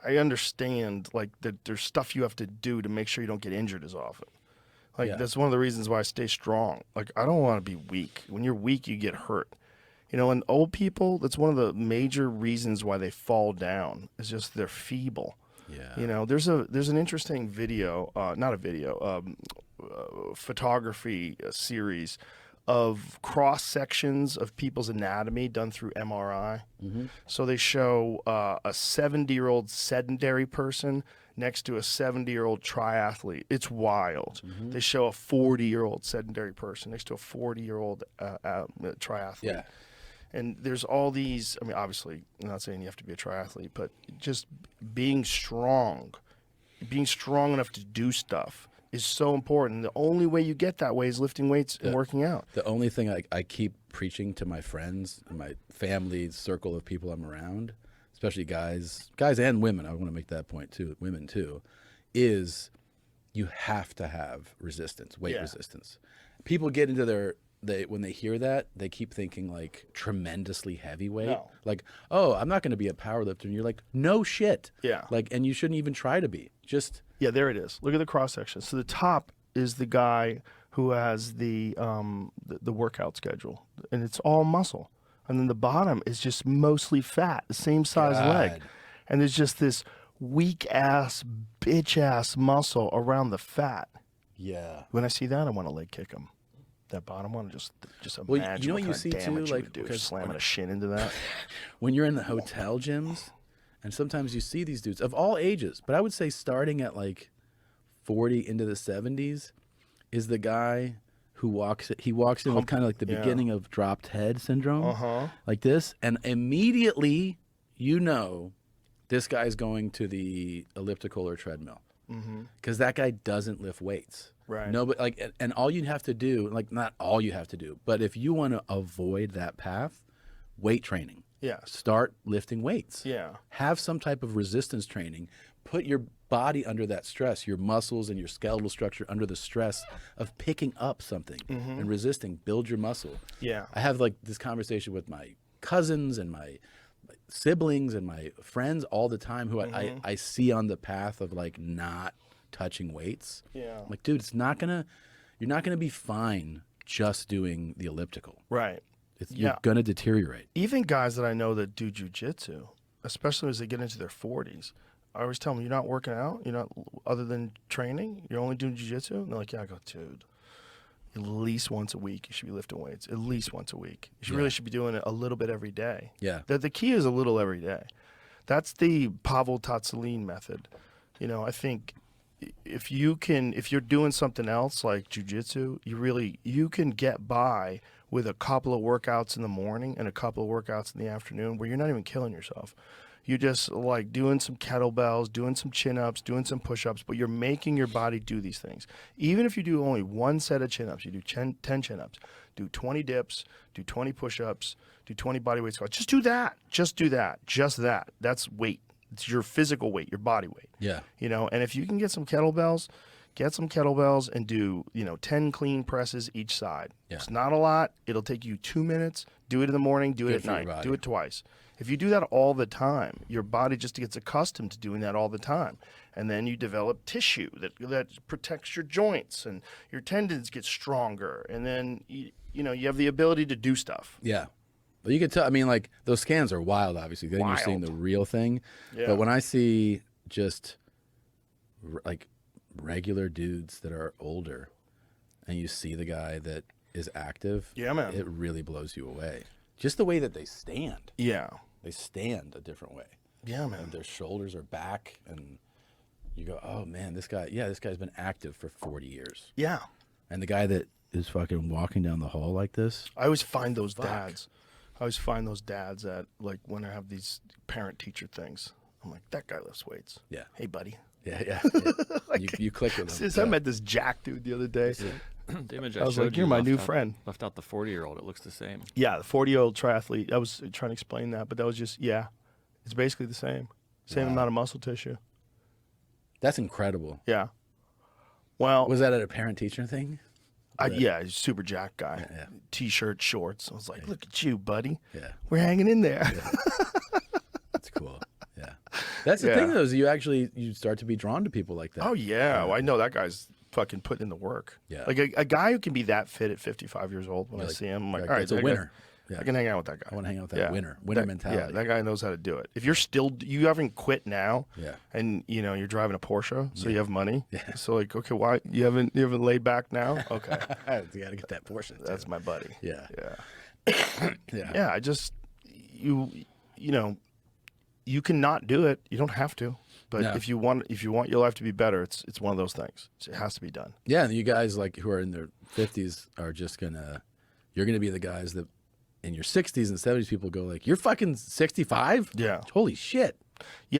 I understand like that there's stuff you have to do to make sure you don't get injured as often. Like Yeah. that's one of the reasons why I stay strong. Like I don't want to be weak. When you're weak, you get hurt. You know, and old people, that's one of the major reasons why they fall down. Is just they're feeble. Yeah. You know, there's an interesting video, not a video, photography series of cross sections of people's anatomy done through MRI. Mm-hmm. So they show a 70-year-old sedentary person next to a 70-year-old triathlete. It's wild. Mm-hmm. They show a 40-year-old sedentary person next to a 40-year-old triathlete. Yeah. And there's all these, I mean, obviously, I'm not saying you have to be a triathlete, but just being strong enough to do stuff is so important. The only way you get that way is lifting weights and working out. The only thing I keep preaching to my friends and my family circle of people I'm around, especially guys and women, I want to make that point too, women too, is you have to have resistance, weight resistance. People get into when they hear that, they keep thinking like tremendously heavyweight. No. Like, oh, I'm not going to be a powerlifter. And you're like, no shit. Yeah. Like, and you shouldn't even try to be. Just Yeah, there it is. Look at the cross section. So the top is the guy who has the workout schedule, and it's all muscle. And then the bottom is just mostly fat, the same size leg. God. And there's just this weak ass, bitch ass muscle around the fat. yeah. When I see that, I want to leg kick him. That bottom one, just imagine Well, you know what what you kind see of too, damage you like, would do, because slamming a shin into that. When you're in the hotel gyms, and sometimes you see these dudes of all ages, but I would say starting at like 40 into the 70s is the guy who walks in with kind of like the beginning of dropped head syndrome, like this, and immediately you know this guy's going to the elliptical or treadmill because that guy doesn't lift weights. Right. No, but like, and all you have to do, like, not all you have to do, but if you want to avoid that path, weight training. Yes. Start lifting weights. Yeah. Have some type of resistance training. Put your body under that stress, your muscles and your skeletal structure under the stress of picking up something and resisting. Build your muscle. Yeah. I have like this conversation with my cousins and my siblings and my friends all the time who I see on the path of like not touching weights. Yeah. I'm like, dude, you're not gonna be fine just doing the elliptical. Right. You're gonna deteriorate. Even guys that I know that do jujitsu, especially as they get into their 40s, I always tell them, you're not working out? You're not, other than training, you're only doing jujitsu? And they're like, yeah. I go, dude, at least once a week you should be lifting weights. At least once a week. You really should be doing it a little bit every day. Yeah. The key is a little every day. That's the Pavel Tsatsouline method. You know, I think if you're doing something else like jujitsu, you can get by with a couple of workouts in the morning and a couple of workouts in the afternoon where you're not even killing yourself. You're just like doing some kettlebells, doing some chin-ups, doing some push-ups, but you're making your body do these things. Even if you do only one set of chin-ups, you do 10 chin-ups, do 20 dips, do 20 push-ups, do 20 bodyweight squats. Just do that. Just do that. Just that. That's weight. It's your physical weight, your body weight. Yeah. You know, and if you can get some kettlebells and do, 10 clean presses each side. Yeah. It's not a lot. It'll take you 2 minutes. Do it in the morning, do it Good at for your night, body. do it twice. If you do that all the time, your body just gets accustomed to doing that all the time. And then you develop tissue that protects your joints and your tendons get stronger. And then, you have the ability to do stuff. Yeah. Well, you can tell, I mean, like, those scans are wild, obviously. Then you're seeing the real thing. Yeah. But when I see just, like, regular dudes that are older and you see the guy that is active, Yeah, man. it really blows you away. Just the way that they stand. Yeah. They stand a different way. Yeah, man. And their shoulders are back, and you go, oh, man, this guy's been active for 40 years. Yeah. And the guy that is fucking walking down the hall like this. I always find those dads. At, like, when I have these parent-teacher things. I'm like, that guy lifts weights. Yeah. Hey, buddy. Yeah. You click with him. I met this jack dude the other day. The image I was showed like, you're my new friend. Left out the 40-year-old. It looks the same. Yeah, the 40-year-old triathlete. I was trying to explain that, but that was just, it's basically the same. Same amount of muscle tissue. That's incredible. Yeah. Well, Was that at a parent-teacher thing? he's a super jack guy. Yeah. T-shirt, shorts. I was like, look at you, buddy. Yeah. We're hanging in there. That's cool. Yeah. That's the Yeah. thing, though, is you start to be drawn to people like that. Oh yeah, well, I know that guy's fucking putting in the work. Yeah. Like a guy who can be that fit at 55 years old. When I Like, see him, I'm like, like, all right, that's a that guy- winner. Yeah. I can hang out with that guy. I want to hang out with that Yeah. winner That- mentality. Yeah, that guy knows how to do it. If you're still, you haven't quit now, Yeah. and you're driving a Porsche, so you have money. Yeah. So like, okay, why you haven't laid back now? Okay, You got to get that portion. that's my buddy. Yeah. Yeah, Yeah. yeah. I just you can not do it. You don't have to. But No. if you want your life to be better, it's one of those things. It has to be done. Yeah, and you guys like who are in their 50s are you're gonna be the guys that in your 60s and 70s people go like, you're fucking 65? Yeah. Holy shit. Yeah,